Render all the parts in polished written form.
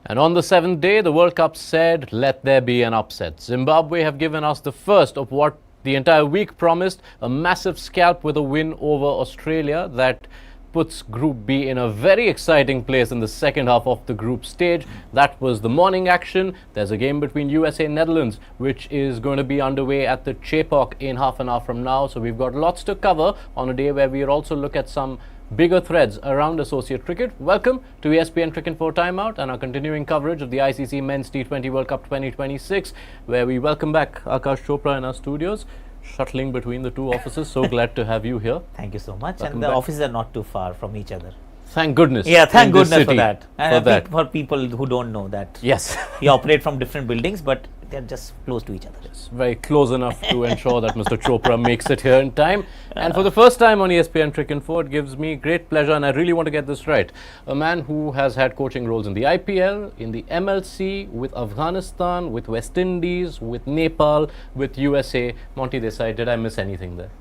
And on the seventh day, the World Cup said, let there be an upset. Zimbabwe have given us the first of what the entire week promised, a massive scalp with a win over Australia that puts Group B in a very exciting place in the second half of the group stage. That was the morning action. There's a game between USA and Netherlands, which is going to be underway at the Chopra in half an hour from now. So we've got lots to cover on a day where we'll also look at some bigger threads around associate cricket. Welcome to ESPN Cricket for Timeout and our continuing coverage of the ICC Men's T20 World Cup 2026, where we welcome back Aakash Chopra in our studios, shuttling between the two offices. So glad to have you here. Thank you so much. Welcome and the back. offices are not too far from each other. Thank goodness. Yeah, thank in this goodness for city that. And for that. for people who don't know that. Yes. We operate from different buildings, but they're just close to each other. It's very close enough to ensure that Mr. Chopra makes it here in time. And for the first time on ESPN Cricket 4, it gives me great pleasure, and I really want to get this right. A man who has had coaching roles in the IPL, in the MLC, with Afghanistan, with West Indies, with Nepal, with USA. Monty Desai, did I miss anything there?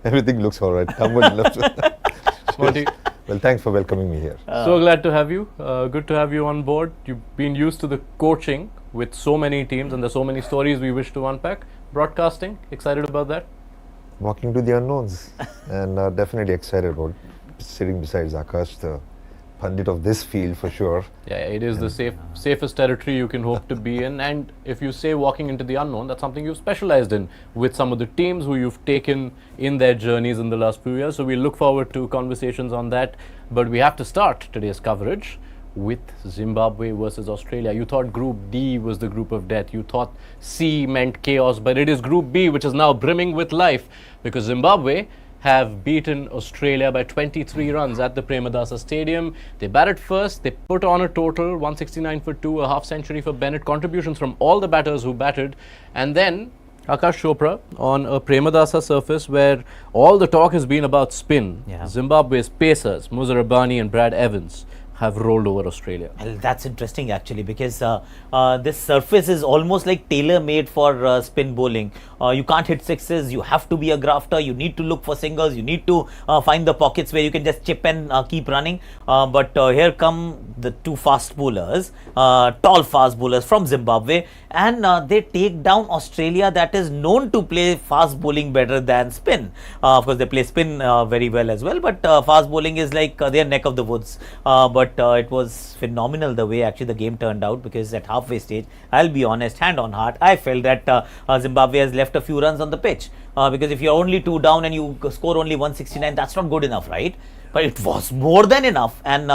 Everything looks all right. Monty, Well, thanks for welcoming me here. so glad to have you. Good to have you on board. You've been used to the coaching with so many teams, and there's so many stories we wish to unpack. Broadcasting, excited about that? Walking to the unknowns, and definitely excited about sitting beside Aakash, the pundit of this field for sure. Yeah, it is the safest territory you can hope to be in. And if you say walking into the unknown, that's something you've specialized in with some of the teams who you've taken in their journeys in the last few years. So we look forward to conversations on that. But we have to start today's coverage with Zimbabwe versus Australia. You thought Group D was the group of death. You thought C meant chaos, but it is Group B, which is now brimming with life, because Zimbabwe have beaten Australia by 23 runs at the Premadasa Stadium. They batted first. They put on a total 169 for 2, a half century for Bennett, contributions from all the batters who batted. And then Aakash Chopra on a Premadasa surface where all the talk has been about spin. Yeah. Zimbabwe's pacers, Muzarabani and Brad Evans, have rolled over Australia. Well, that's interesting actually, because this surface is almost like tailor-made for spin bowling. You can't hit sixes, you have to be a grafter, you need to look for singles, you need to find the pockets where you can just chip and keep running. But here come the two fast bowlers, tall fast bowlers from Zimbabwe, and they take down Australia that is known to play fast bowling better than spin. Of course, they play spin very well as well, but fast bowling is like their neck of the woods. But it was phenomenal the way actually the game turned out, because at halfway stage, I'll be honest, hand on heart, I felt that Zimbabwe has left a few runs on the pitch. Because if you're only 2 down and you score only 169, that's not good enough, right? But it was more than enough, and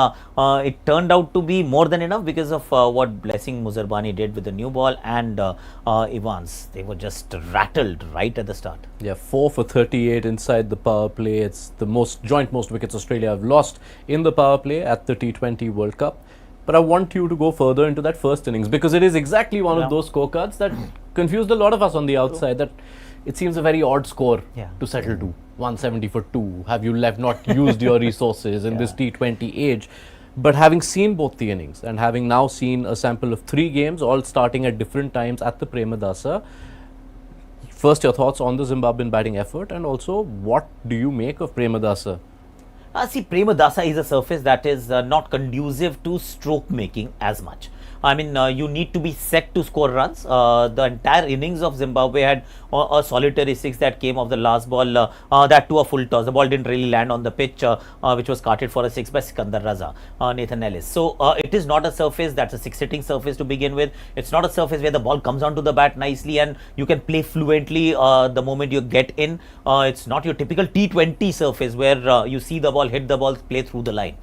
it turned out to be more than enough because of what Blessing Muzarabani did with the new ball, and Evans. They were just rattled right at the start. Yeah, 4 for 38 inside the power play. It's the most wickets Australia have lost in the power play at the T20 World Cup. But I want you to go further into that first innings, because it is exactly one of those scorecards that confused a lot of us on the outside, that it seems a very odd score to settle to. 170 for 2. Have you not used your resources in this T20 age? But having seen both the innings and having now seen a sample of 3 games, all starting at different times at the Premadasa, first your thoughts on the Zimbabwean batting effort, and also what do you make of Premadasa? See, Premadasa is a surface that is not conducive to stroke making as much. I mean, you need to be set to score runs. The entire innings of Zimbabwe had a solitary 6 that came off the last ball, that to a full toss. The ball didn't really land on the pitch, which was carted for a 6 by Sikandar Raza, Nathan Ellis. So, it is not a surface that's a 6-hitting surface to begin with. It's not a surface where the ball comes onto the bat nicely and you can play fluently the moment you get in. It's not your typical T20 surface where you see the ball, hit the ball, play through the line.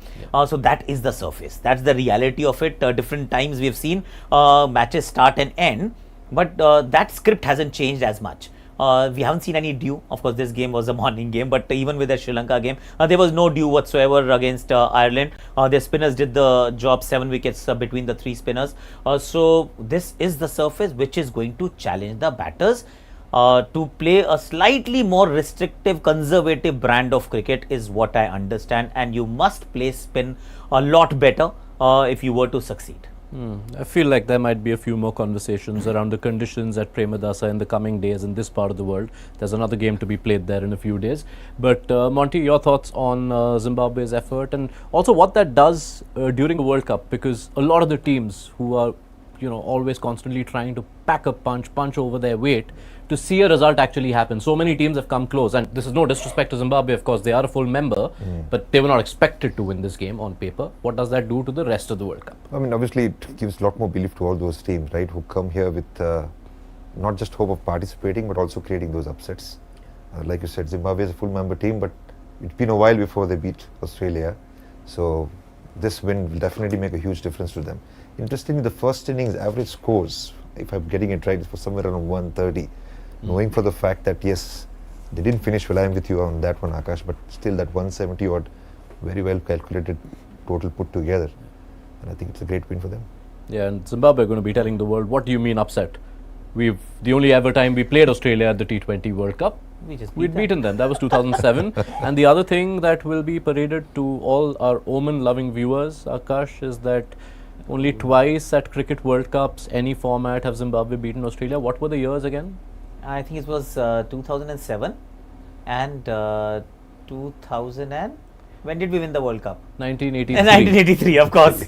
So, that is the surface. That's the reality of it. Different times we've seen matches start and end, but that script hasn't changed as much. We haven't seen any dew. Of course, this game was a morning game, but even with the Sri Lanka game, there was no dew whatsoever against Ireland. Their spinners did the job, 7 wickets between the 3 spinners. So this is the surface which is going to challenge the batters to play a slightly more restrictive, conservative brand of cricket is what I understand, and you must play spin a lot better if you were to succeed. I feel like there might be a few more conversations around the conditions at Premadasa in the coming days in this part of the world. There's another game to be played there in a few days. But Monty, your thoughts on Zimbabwe's effort and also what that does during the World Cup, because a lot of the teams who are always constantly trying to pack a punch over their weight, to see a result actually happen. So many teams have come close, and this is no disrespect to Zimbabwe, of course, they are a full member, but they were not expected to win this game on paper. What does that do to the rest of the World Cup? I mean, obviously, it gives a lot more belief to all those teams, right, who come here with not just hope of participating, but also creating those upsets. Like you said, Zimbabwe is a full member team, but it's been a while before they beat Australia. So this win will definitely make a huge difference to them. Interestingly, the first innings average scores, if I'm getting it right, is for somewhere around 130. Knowing for the fact that, yes, they didn't finish well, I'm with you on that one, Aakash, but still that 170 odd, very well calculated total put together. And I think it's a great win for them. Yeah, and Zimbabwe are going to be telling the world, what do you mean upset? The only ever time we played Australia at the T20 World Cup, we'd beaten them. That was 2007. And the other thing that will be paraded to all our Oman-loving viewers, Aakash, is that only twice at Cricket World Cups, any format, have Zimbabwe beaten Australia. What were the years again? I think it was 2007 and 2000 and when did we win the World Cup? 1983. 1983, of course.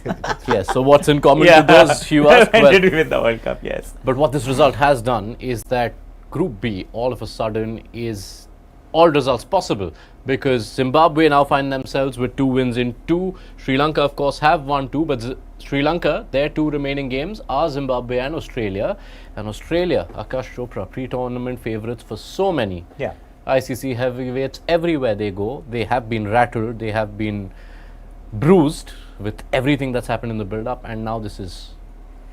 Yes. So what's in common to those? You ask. When did we win the World Cup? Yes. But what this result has done is that Group B all of a sudden is all results possible, because Zimbabwe now find themselves with 2 wins in 2. Sri Lanka, of course, have won 2, but Sri Lanka, their 2 remaining games are Zimbabwe and Australia. And Australia, Aakash Chopra, pre-tournament favourites for so many. Yeah. ICC heavyweights everywhere they go. They have been rattled, they have been bruised with everything that's happened in the build-up, and now this is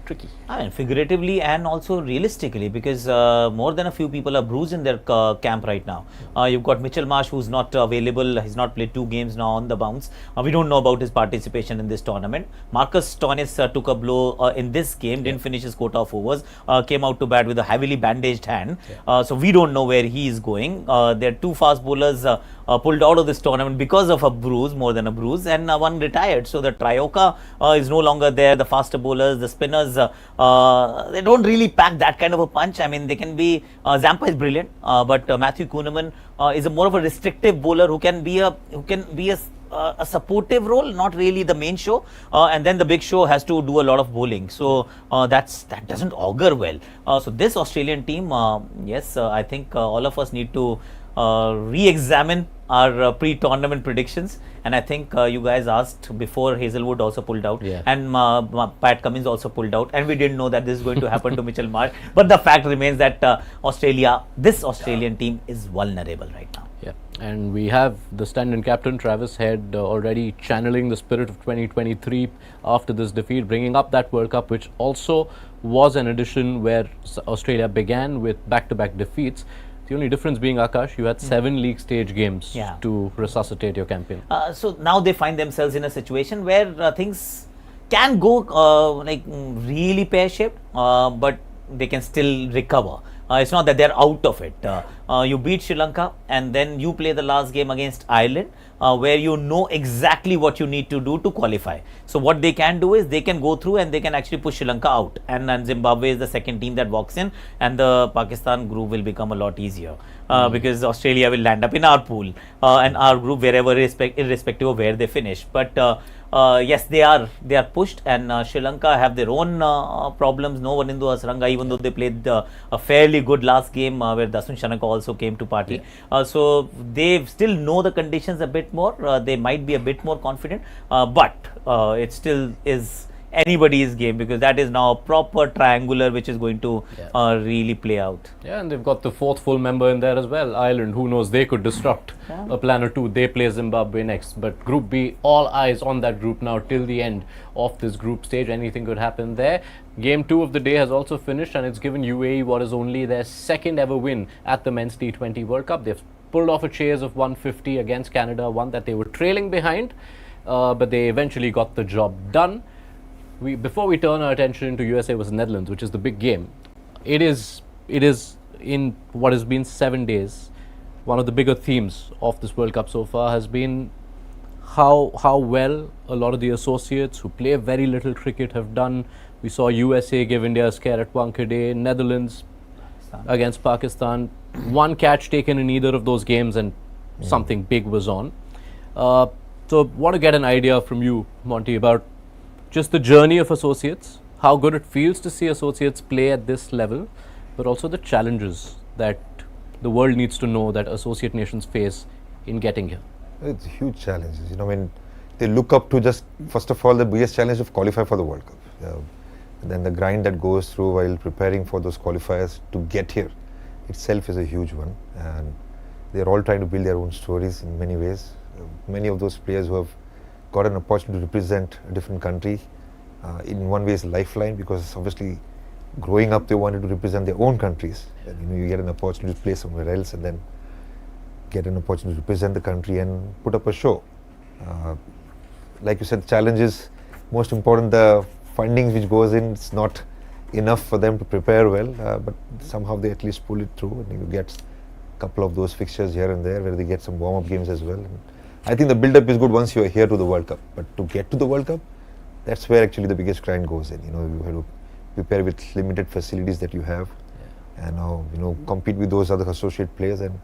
tricky. I mean, figuratively and also realistically, because more than a few people are bruised in their camp right now. You've got Mitchell Marsh, who's not available. He's not played 2 games now on the bounce. We don't know about his participation in this tournament. Marcus Stoinis took a blow in this game, didn't finish his quota of overs, came out to bat with a heavily bandaged hand. So we don't know where he is going. There are 2 fast bowlers pulled out of this tournament because of a bruise, more than a bruise, and 1 retired. So the Trioka is no longer there. The faster bowlers, the spinners, they don't really pack that kind of a punch. I mean, they can be, Zampa is brilliant, but Matthew Kuhneman is more of a restrictive bowler who can be a supportive role, not really the main show, and then the big show has to do a lot of bowling. So that doesn't augur well. So this Australian team, yes, I think all of us need to re-examine our pre-tournament predictions, and I think you guys asked before Hazelwood also pulled out, and Pat Cummins also pulled out, and we didn't know that this is going to happen to Mitchell Marsh, but the fact remains that this Australian team is vulnerable right now. Yeah, and we have the stand-in captain Travis Head already channeling the spirit of 2023 after this defeat, bringing up that World Cup, which also was an edition where Australia began with back-to-back defeats. The only difference being, Aakash, you had 7 league stage games to resuscitate your campaign. So now they find themselves in a situation where things can go really pear-shaped, but they can still recover. It's not that they're out of it. You beat Sri Lanka and then you play the last game against Ireland, where you know exactly what you need to do to qualify. So what they can do is they can go through and they can actually push Sri Lanka out, and Zimbabwe is the second team that walks in, and the Pakistan group will become a lot easier because Australia will land up in our pool and our group wherever, irrespective of where they finish. But yes, they are pushed, and Sri Lanka have their own problems. No one in the Asranga, even though they played a fairly good last game where Dasun Shanaka also came to party. So they still know the conditions a bit more. They might be a bit more confident, but it still is anybody's game, because that is now a proper triangular which is going to really play out. Yeah, and they've got the 4th full member in there as well, Ireland. Who knows, they could disrupt a plan or two. They play Zimbabwe next, but Group B, all eyes on that group now till the end of this group stage. Anything could happen there. Game 2 of the day has also finished, and it's given UAE what is only their 2nd ever win at the Men's T20 World Cup. They've pulled off a chase of 150 against Canada, one that they were trailing behind, but they eventually got the job done. Before we turn our attention to USA versus Netherlands, which is the big game, it is in what has been 7 days, one of the bigger themes of this World Cup so far has been how well a lot of the associates who play very little cricket have done. We saw USA give India a scare at Wankhede, Netherlands against Pakistan. One catch taken in either of those games and something big was on. So want to get an idea from you, Monty, about just the journey of associates, how good it feels to see associates play at this level, but also the challenges that the world needs to know that associate nations face in getting here. It's huge challenges. I mean, they look up to just, first of all, the biggest challenge of qualify for the World Cup. And then the grind that goes through while preparing for those qualifiers to get here itself is a huge one. And they're all trying to build their own stories in many ways. Many of those players who have got an opportunity to represent a different country, in one way is lifeline, because obviously growing up they wanted to represent their own countries. And you get an opportunity to play somewhere else and then get an opportunity to represent the country and put up a show. Like you said, the challenge is most important. The funding which goes in, it's not enough for them to prepare well, but somehow they at least pull it through, and you get a couple of those fixtures here and there where they get some warm-up games as well. And I think the build-up is good once you are here to the World Cup, but to get to the World Cup, that's where actually the biggest grind goes in. You have to prepare with limited facilities that you have, and now compete with those other associate players and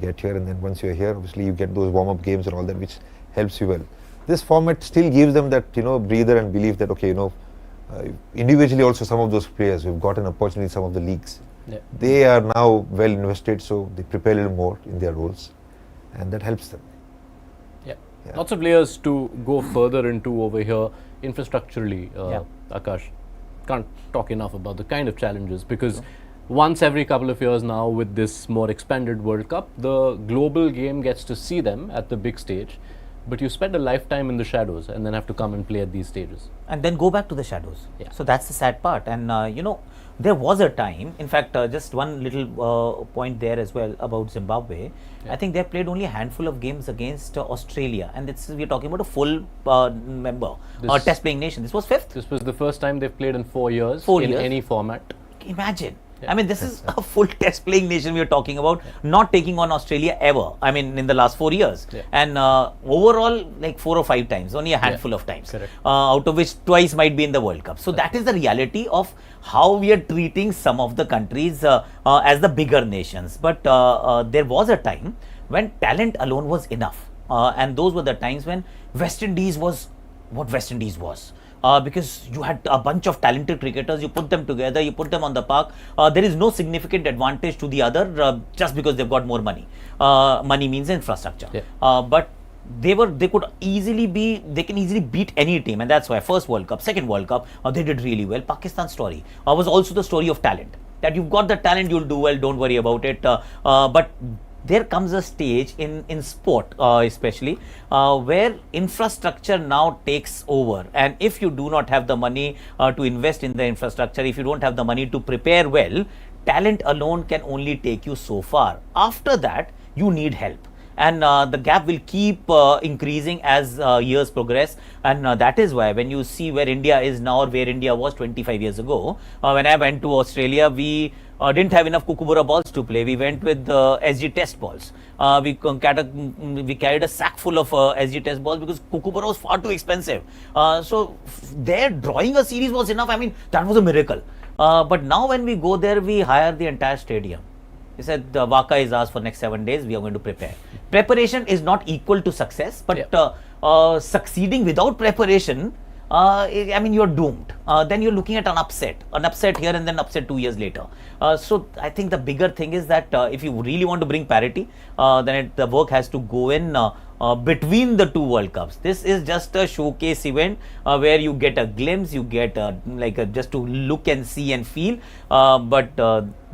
get here. And then once you're here, obviously you get those warm-up games and all that, which helps you well. This format still gives them that breather and belief that individually also some of those players who've got an opportunity in some of the leagues, they are now well invested, so they prepare a little more in their roles, and that helps them. Yeah. Lots of layers to go further into over here infrastructurally. Aakash, can't talk enough about the kind of challenges, because once every couple of years now, with this more expanded World Cup, the global game gets to see them at the big stage, but you spend a lifetime in the shadows and then have to come and play at these stages. And then go back to the shadows. So that's the sad part. And there was a time, in fact, just one little point there as well about Zimbabwe. I think they played only a handful of games against Australia, and we're talking about a full member test playing nation. This was fifth. This was the first time they've played in 4 years in any format. Imagine. I mean, this is a full test playing nation we are talking about, not taking on Australia ever. I mean, in the last 4 years. And overall, like 4 or 5 times, only a handful of times, out of which twice might be in the World Cup. So that is the reality of how we are treating some of the countries as the bigger nations. But there was a time when talent alone was enough. And those were the times when West Indies was what West Indies was. Because you had a bunch of talented cricketers, you put them together, you put them on the park. There is no significant advantage to the other just because they've got more money. Money means infrastructure. But they can easily beat any team, and that's why first World Cup, second World Cup, they did really well. Pakistan's story was also the story of talent. That you've got the talent, you'll do well, don't worry about it. But there comes a stage in sport especially where infrastructure now takes over, and if you do not have the money to invest in the infrastructure, if you don't have the money to prepare well, talent alone can only take you so far. After that, you need help, and the gap will keep increasing as years progress. And that is why when you see where India is now or where India was 25 years ago, when I went to Australia, we didn't have enough Kookaburra balls to play. We went with SG test balls. We carried a sack full of SG test balls because Kookaburra was far too expensive. So there, drawing a series was enough. I mean, that was a miracle. But now when we go there, we hire the entire stadium. He said, the Waka is asked for next 7 days, we are going to prepare. Preparation is not equal to success, but succeeding without preparation, I mean, you're doomed. Then you're looking at an upset here and then upset 2 years later. So I think the bigger thing is that if you really want to bring parity, then the work has to go in between the 2 World Cups. This is just a showcase event where you get a glimpse, you get just to look and see and feel, but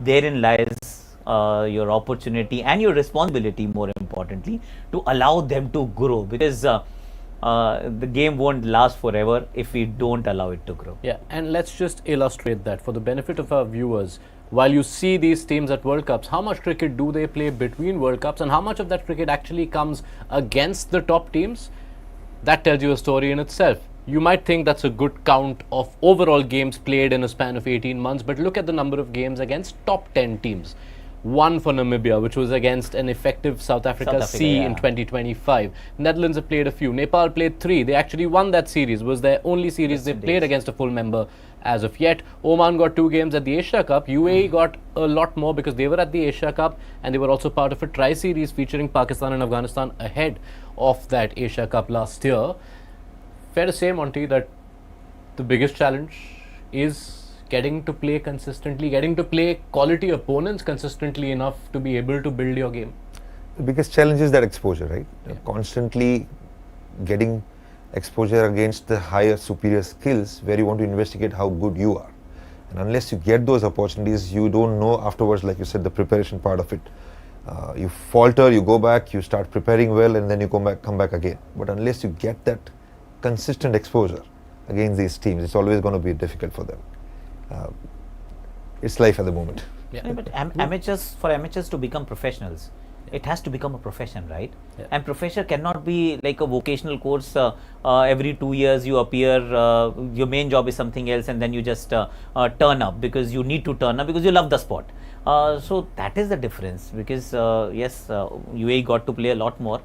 therein lies your opportunity and your responsibility, more importantly, to allow them to grow, because the game won't last forever if we don't allow it to grow. Yeah, and let's just illustrate that for the benefit of our viewers. While you see these teams at World Cups, how much cricket do they play between World Cups, and how much of that cricket actually comes against the top teams? That tells you a story in itself. You might think that's a good count of overall games played in a span of 18 months, but look at the number of games against top 10 teams. one for Namibia, which was against an effective South Africa C in 2025. Netherlands have played a few. Nepal played 3. They actually won that series. It was their only series they played against a full member as of yet. Oman got 2 games at the Asia Cup. UAE got a lot more because they were at the Asia Cup and they were also part of a tri-series featuring Pakistan and Afghanistan ahead of that Asia Cup last year. Fair to say, Monty, that the biggest challenge is getting to play consistently, getting to play quality opponents consistently enough to be able to build your game. The biggest challenge is that exposure, right? Constantly getting exposure against the higher superior skills where you want to investigate how good you are. And unless you get those opportunities, you don't know afterwards, like you said, the preparation part of it. You falter, you go back, you start preparing well, and then you come back again. But unless you get that consistent exposure against these teams, it's always going to be difficult for them. It's life at the moment. Yeah, but amateurs to become professionals, it has to become a profession, right? And profession cannot be like a vocational course. Every 2 years you appear, your main job is something else, and then you just turn up because you need to turn up because you love the sport. So that is the difference, because UAE got to play a lot more.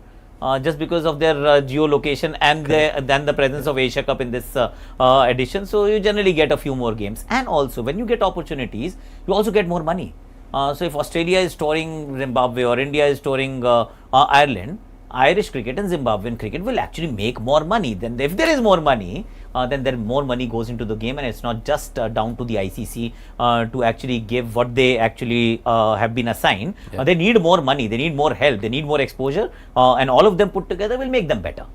Just because of their geolocation and then the presence of Asia Cup in this edition. So you generally get a few more games. And also when you get opportunities, you also get more money. So if Australia is touring Zimbabwe or India is touring Ireland, Irish cricket and Zimbabwean cricket will actually make more money. Then if there is more money, then more money goes into the game, and it's not just down to the ICC to actually give what they actually have been assigned. They need more money, they need more help, they need more exposure, and all of them put together will make them better.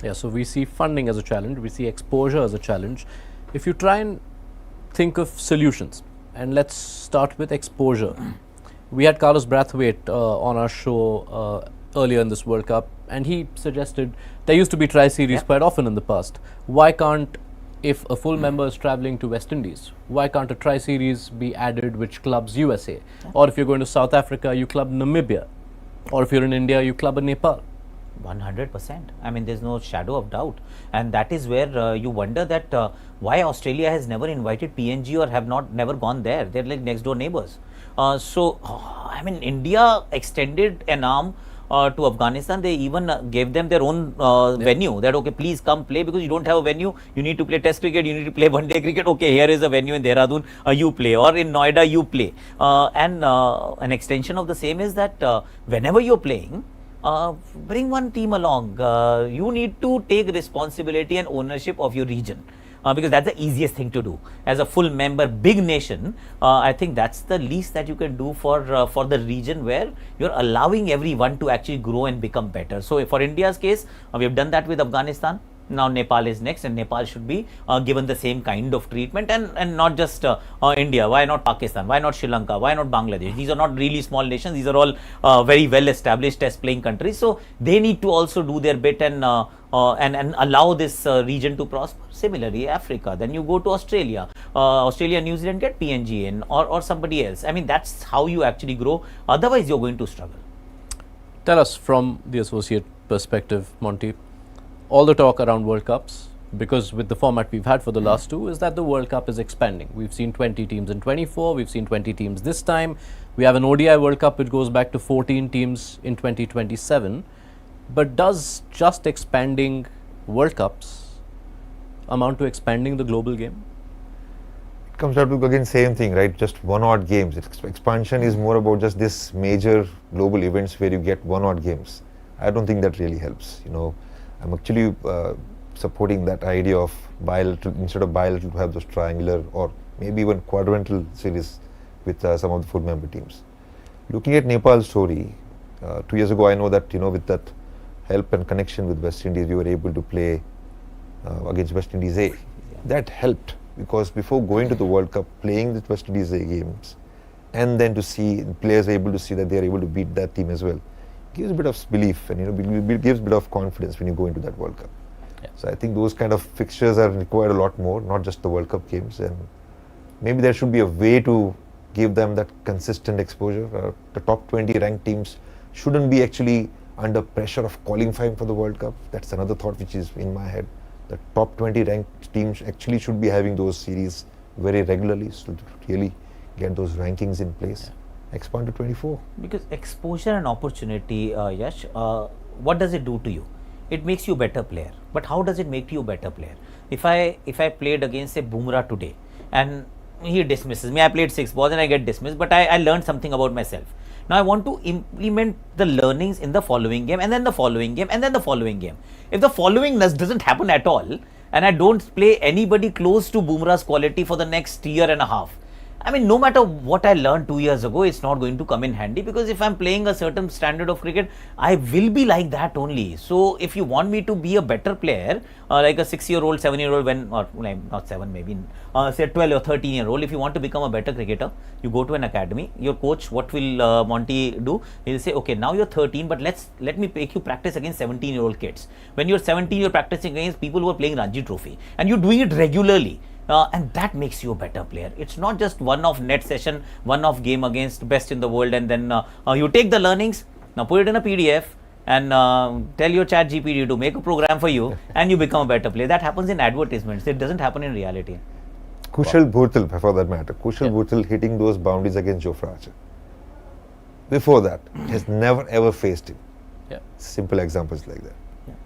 Yeah, so we see funding as a challenge, we see exposure as a challenge. If you try and think of solutions, and let's start with exposure. We had Carlos Brathwaite on our show earlier in this World Cup, and he suggested there used to be tri-series quite often in the past. Why can't, if a full member is travelling to West Indies, why can't a tri-series be added which clubs USA? Or if you're going to South Africa, you club Namibia. Or if you're in India, you club a Nepal. 100%. I mean, there's no shadow of doubt. And that is where you wonder that why Australia has never invited PNG or have never gone there. They're like next door neighbors. I mean, India extended an arm to Afghanistan. They even gave them their own venue, that okay, please come play, because you don't have a venue, you need to play test cricket, you need to play one day cricket, okay, here is a venue in Dehradun, you play, or in Noida you play. And an extension of the same is that whenever you're playing, bring one team along. You need to take responsibility and ownership of your region. Because that's the easiest thing to do. As a full member, big nation, I think that's the least that you can do for the region where you're allowing everyone to actually grow and become better. So for India's case, we have done that with Afghanistan. Now Nepal is next, and Nepal should be given the same kind of treatment, and not just India. Why not Pakistan? Why not Sri Lanka? Why not Bangladesh? These are not really small nations. These are all very well established test playing countries. So they need to also do their bit and allow this region to prosper. Similarly, Africa. Then you go to Australia. Australia, New Zealand get PNG in, or somebody else. I mean, that's how you actually grow. Otherwise, you're going to struggle. Tell us from the associate perspective, Monty. All the talk around World Cups, because with the format we've had for the last two, is that the World Cup is expanding. We've seen 20 teams in 24, we've seen 20 teams this time. We have an ODI World Cup which goes back to 14 teams in 2027. But does just expanding World Cups amount to expanding the global game? It comes down to, again, same thing, right? Just one-odd games. Expansion is more about just this major global events where you get one-odd games. I don't think that really helps, you know. I'm actually supporting that idea of bilateral, instead of bilateral, to have those triangular or maybe even quadrantal series with some of the full member teams. Looking at Nepal's story, 2 years ago, I know that, you know, with that help and connection with West Indies, we were able to play against West Indies A. That helped, because before going to the World Cup, playing the West Indies A games, and then to see players able to see that they are able to beat that team as well, gives a bit of belief, and, you know, gives a bit of confidence when you go into that World Cup. So I think those kind of fixtures are required a lot more, not just the World Cup games, and maybe there should be a way to give them that consistent exposure. The top 20 ranked teams shouldn't be actually under pressure of qualifying for the World Cup. That's another thought which is in my head. The top 20 ranked teams actually should be having those series very regularly, so to really get those rankings in place. expand to 24. Because exposure and opportunity, Yash, what does it do to you? It makes you a better player. But how does it make you a better player? If I played against say Bumrah today and he dismisses me, I played 6 balls and I get dismissed, but I learned something about myself. Now I want to implement the learnings in the following game, and then the following game, and then the following game. If the following doesn't happen at all, and I don't play anybody close to Bumrah's quality for the next year and a half, I mean, no matter what I learned 2 years ago, it's not going to come in handy, because if I'm playing a certain standard of cricket, I will be like that only. So if you want me to be a better player, like a 6-year-old, 7-year-old, not 7, maybe say 12 or 13-year-old, if you want to become a better cricketer, you go to an academy. Your coach, what will Monty do? He'll say, okay, now you're 13, but let me make you practice against 17-year-old kids. When you're 17, you're practicing against people who are playing Ranji Trophy, and you're doing it regularly. And that makes you a better player. It's not just one-off net session, one-off game against best in the world, and then you take the learnings, now put it in a PDF and tell your chat GPT to make a program for you, and you become a better player. That happens in advertisements. It doesn't happen in reality. Kushal Bhurtal, for that matter. Kushal Bhurtal hitting those boundaries against Chopra. Before that, has never ever faced him. Yeah. Simple examples like that.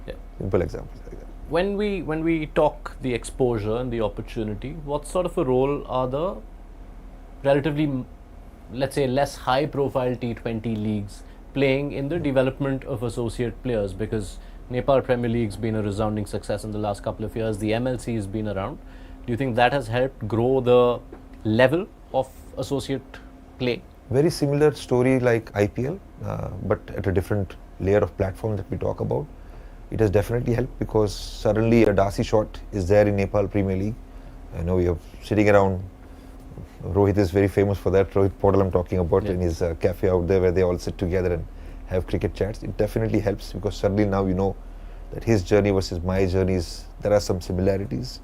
Yeah. Simple examples like that. When we talk the exposure and the opportunity, what sort of a role are the relatively, let's say, less high profile T20 leagues playing in the development of associate players? Because Nepal Premier League's been a resounding success in the last couple of years. The MLC has been around. Do you think that has helped grow the level of associate play? Very similar story like IPL, but at a different layer of platform that we talk about. It has definitely helped, because suddenly a Darcy shot is there in Nepal Premier League. I know you're sitting around. Rohit is very famous for that. Rohit Podal I'm talking about, in his cafe out there, where they all sit together and have cricket chats. It definitely helps, because suddenly now you know that his journey versus my journeys, there are some similarities.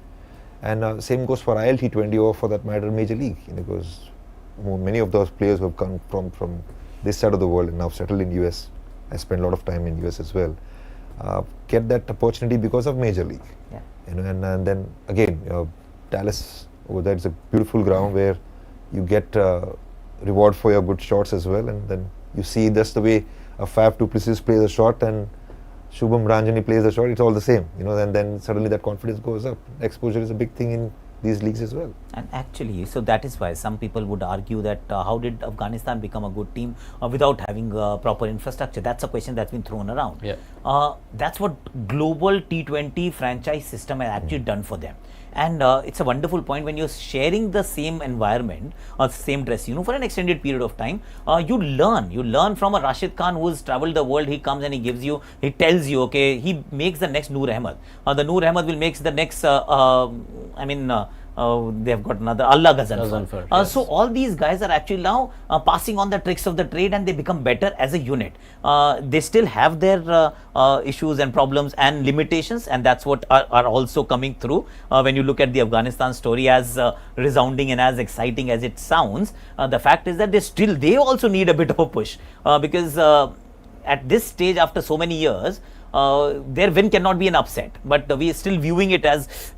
And same goes for ILT20, or for that matter Major League, because many of those players who have come from this side of the world and now settled in US. I spent a lot of time in US as well. Get that opportunity because of Major League. Yeah. And then again, Dallas over there is a beautiful ground where you get reward for your good shots as well, and then you see that's the way a Faf du Plessis plays a shot and Shubham Ranjani plays a shot. It's all the same, and then suddenly that confidence goes up. Exposure is a big thing in these leagues as well. And actually, so that is why some people would argue that how did Afghanistan become a good team without having proper infrastructure? That's a question that's been thrown around. Yeah. That's what global T20 franchise system has actually done for them. And it's a wonderful point. When you're sharing the same environment or same dress, for an extended period of time, you learn from a Rashid Khan who's traveled the world. He comes and he tells you, okay, he makes the next Noor Ahmed. The Noor Ahmed will make the next, they have got another Allah Ghazanfar. Yes. So all these guys are actually now passing on the tricks of the trade, and they become better as a unit. They still have their issues and problems and limitations, and that's what are also coming through when you look at the Afghanistan story. As resounding and as exciting as it sounds, the fact is that they also need a bit of a push, because at this stage, after so many years, their win cannot be an upset, but we are still viewing it as,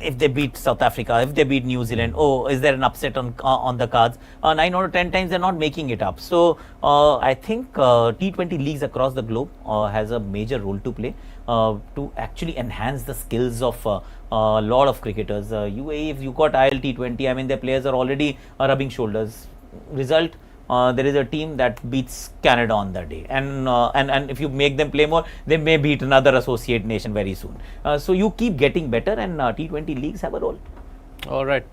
if they beat South Africa, if they beat New Zealand, is there an upset on the cards? 9 out of 10 times they're not making it up. So I think T20 leagues across the globe has a major role to play to actually enhance the skills of a lot of cricketers. UAE, if you got ILT20, their players are already rubbing shoulders. Result, there is a team that beats Canada on that day, and if you make them play more, they may beat another associate nation very soon. So you keep getting better, and T20 leagues have a role. All right.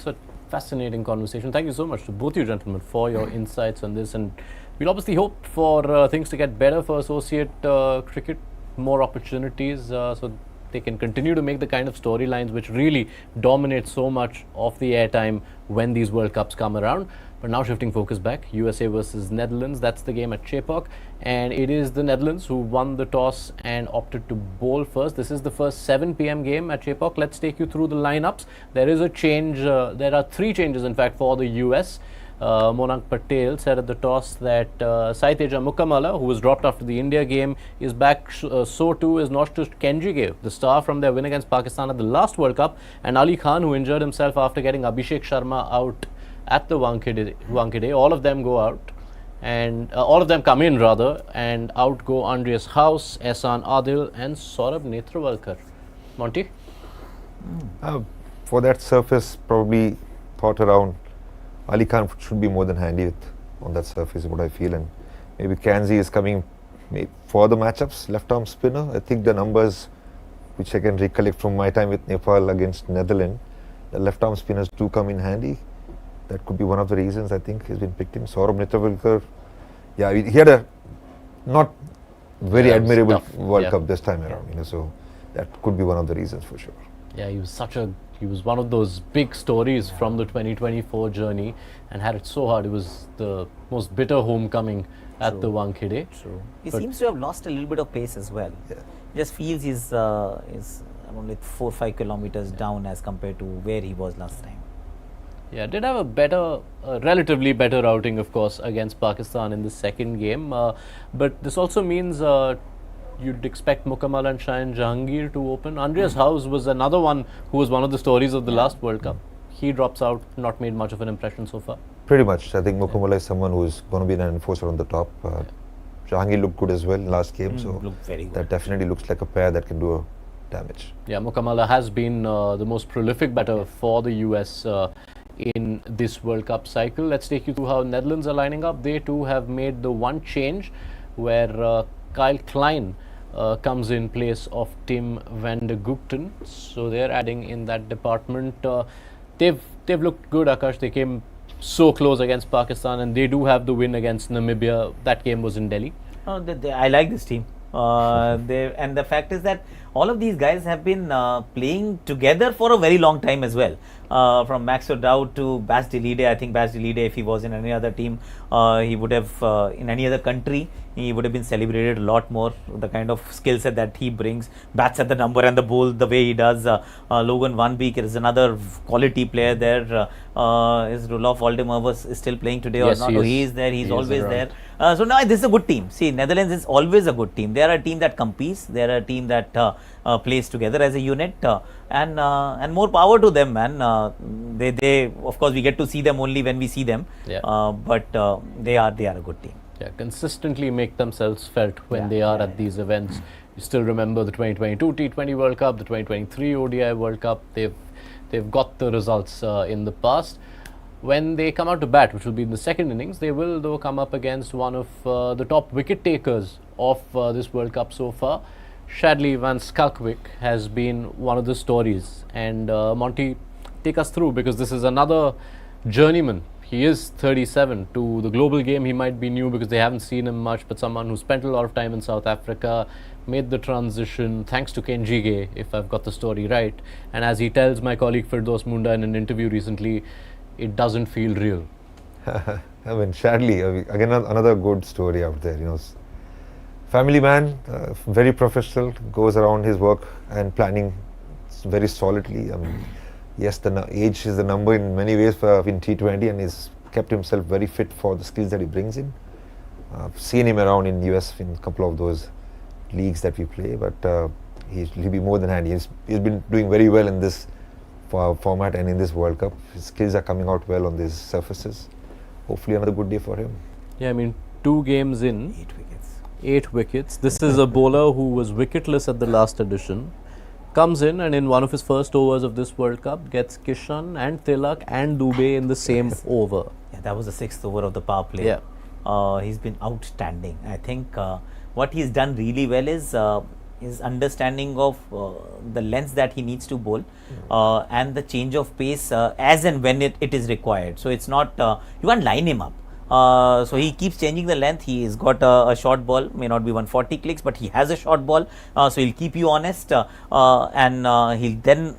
So fascinating conversation. Thank you so much to both you gentlemen for your insights on this, and we'll obviously hope for things to get better for associate cricket, more opportunities, so they can continue to make the kind of storylines which really dominate so much of the airtime when these World Cups come around. But now shifting focus back, USA versus Netherlands. That's the game at Chepok, and it is the Netherlands who won the toss and opted to bowl first. This is the first 7 p.m. game at Chepok. Let's take you through the lineups. There is a change. There are 3 changes, in fact, for the US. Monank Patel said at the toss that Sai Teja Mukamala, who was dropped after the India game, is back. So too is Noshtush Kenjige, the star from their win against Pakistan at the last World Cup, and Ali Khan, who injured himself after getting Abhishek Sharma out at the Wankhede. All of them go out, and all of them come in rather, and out go Andreas House, Ehsan Adil, and Saurabh Netravalkar. Monty? For that surface, probably thought around Ali Khan should be more than handy on that surface, what I feel, and maybe Kanzi is coming for the matchups, left arm spinner. I think the numbers which I can recollect from my time with Nepal against Netherlands, the left arm spinners do come in handy. That could be one of the reasons I think he's been picked in. Saurabh Netravalkar, yeah, he had a not very admirable World Cup this time around, so that could be one of the reasons for sure. Yeah, he was one of those big stories from the 2024 journey, and had it so hard. It was the most bitter homecoming at the Wankhede. True. He seems to have lost a little bit of pace as well. Yeah. Just feels he's only 4 or 5 kilometers down as compared to where he was last time. Yeah, did have a relatively better outing, of course, against Pakistan in the second game. But this also means you'd expect Mukammal and Shaheen Jahangir to open. Andreas House was another one who was one of the stories of the last World Cup. He drops out, not made much of an impression so far. Pretty much. I think Mukammal is someone who's going to be an enforcer on the top. Jahangir looked good as well last game, so looked very good. That definitely looks like a pair that can do damage. Yeah, Mukamala has been the most prolific batter for the US in this World Cup cycle. Let's take you through how Netherlands are lining up. They too have made the one change where Kyle Klein comes in place of Tim van de Gugten. So they're adding in that department. They've looked good, Aakash. They came so close against Pakistan, and they do have the win against Namibia. That game was in Delhi. I like this team. And the fact is that all of these guys have been playing together for a very long time as well. From Max O'Dowd to Bas de Leede. I think Bas de Leede, if he was in any other team, he would have, in any other country, he would have been celebrated a lot more. The kind of skill set that he brings, bats at the number and the bowl the way he does. Logan Van Beek is another quality player there. Is Roelof Waldemar is still playing today or not? He is there, he's always there. So now this is a good team. See, Netherlands is always a good team. They are a team that competes. They are a team that plays together as a unit, and more power to them, man. They of course we get to see them only when we see them. But they are a good team. Yeah, consistently make themselves felt when they are at these events. You still remember the 2022 T20 World Cup, the 2023 ODI World Cup. They've got the results in the past. When they come out to bat, which will be in the second innings, they will though come up against one of the top wicket takers of this World Cup so far. Shadley van Schalkwyk has been one of the stories, and Monty, take us through, because this is another journeyman. He is 37. To the global game he might be new because they haven't seen him much, but someone who spent a lot of time in South Africa, made the transition thanks to Kenjige, if I've got the story right. And as he tells my colleague Firdaus Munda in an interview recently, it doesn't feel real. I mean, Shadley, again another good story out there. Family man, very professional, goes around his work and planning very solidly. I mean, yes, the age is the number in many ways in T20, and he's kept himself very fit for the skills that he brings in. I've seen him around in US in a couple of those leagues that we play, but he'll be more than handy. He's been doing very well in this format and in this World Cup. His skills are coming out well on these surfaces. Hopefully another good day for him. Yeah, I mean, 2 games in, 8 wickets. This is a bowler who was wicketless at the last edition. Comes in and in one of his first overs of this World Cup gets Kishan and Tilak and Dubey in the same over. Yeah, that was the 6th over of the power play. Yeah. He's been outstanding. I think what he's done really well is his understanding of the lengths that he needs to bowl and the change of pace as and when it is required. So it's not, you can't line him up. So he keeps changing the length. He's got a short ball, may not be 140 clicks, but he has a short ball. So he'll keep you honest, and he'll then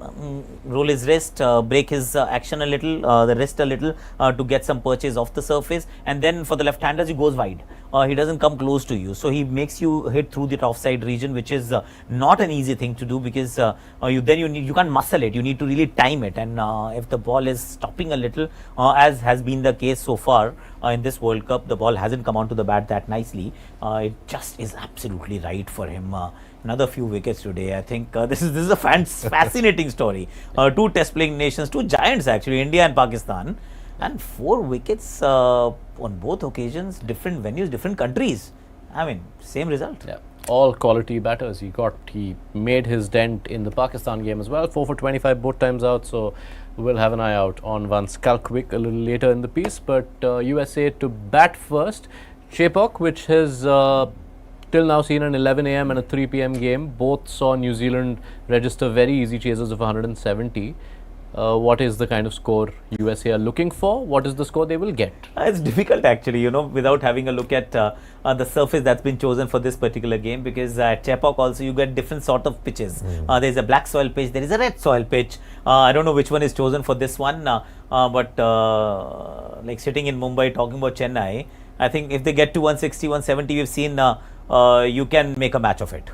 roll his wrist, break his action a little, the wrist a little, to get some purchase off the surface. And then for the left-handers, he goes wide. He doesn't come close to you, so he makes you hit through the offside region, which is not an easy thing to do, because you can't muscle it. You need to really time it, and if the ball is stopping a little, as has been the case so far in this World Cup, the ball hasn't come onto the bat that nicely. It just is absolutely right for him. Another few wickets today. I think this is a fascinating story. 2 test playing nations, 2 giants actually, India and Pakistan. And 4 wickets on both occasions, different venues, different countries. I mean, same result. Yeah, all quality batters. He made his dent in the Pakistan game as well. 4 for 25 both times out. So we'll have an eye out on Van Skalkwyk a little later in the piece. But USA to bat first. Chepok, which has till now seen an 11 a.m. and a 3 p.m. game. Both saw New Zealand register very easy chases of 170. What is the kind of score USA are looking for? What is the score they will get? It's difficult actually, without having a look at the surface that's been chosen for this particular game, because at Chepok also you get different sort of pitches. There's a black soil pitch, there is a red soil pitch. I don't know which one is chosen for this one, but like sitting in Mumbai talking about Chennai, I think if they get to 160, 170, we've seen you can make a match of it.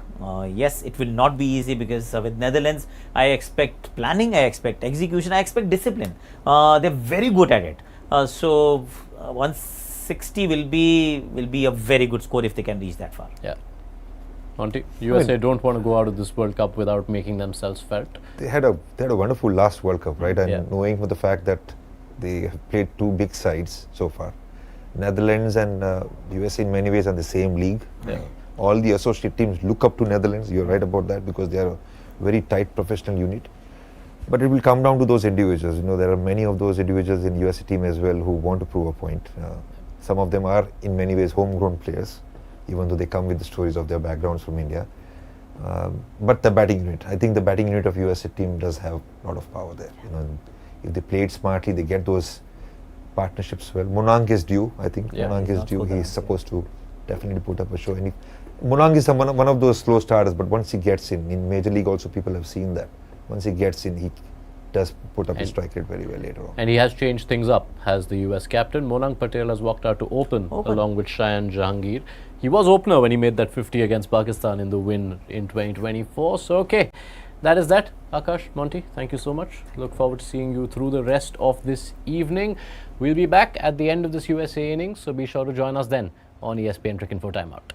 Yes, it will not be easy, because with Netherlands, I expect planning, I expect execution, I expect discipline. They're very good at it. So 160 will be a very good score if they can reach that far. Yeah. Monty, USA don't want to go out of this World Cup without making themselves felt. They had a wonderful last World Cup, right? And knowing for the fact that they have played two big sides so far. Netherlands and USA in many ways are the same league. All the associate teams look up to Netherlands. You're right about that, because they are a very tight professional unit. But it will come down to those individuals. There are many of those individuals in USA team as well who want to prove a point. Some of them are in many ways homegrown players, even though they come with the stories of their backgrounds from India. But the batting unit, I think the batting unit of USA team does have a lot of power there. If they play it smartly, they get those partnerships well. Monang is due, I think. Monang is due. He's supposed to definitely put up a show. And Monang is one of those slow starters, but once he gets in Major League also people have seen that. Once he gets in, he does put up his strike rate very well later on. And he has changed things up, has the US captain. Monang Patel has walked out to open along with Shayan Jahangir. He was opener when he made that 50 against Pakistan in the win in 2024. So, okay, that is that. Aakash, Monty, thank you so much. Look forward to seeing you through the rest of this evening. We'll be back at the end of this USA innings, so be sure to join us then on ESPN Cricket Info Timeout.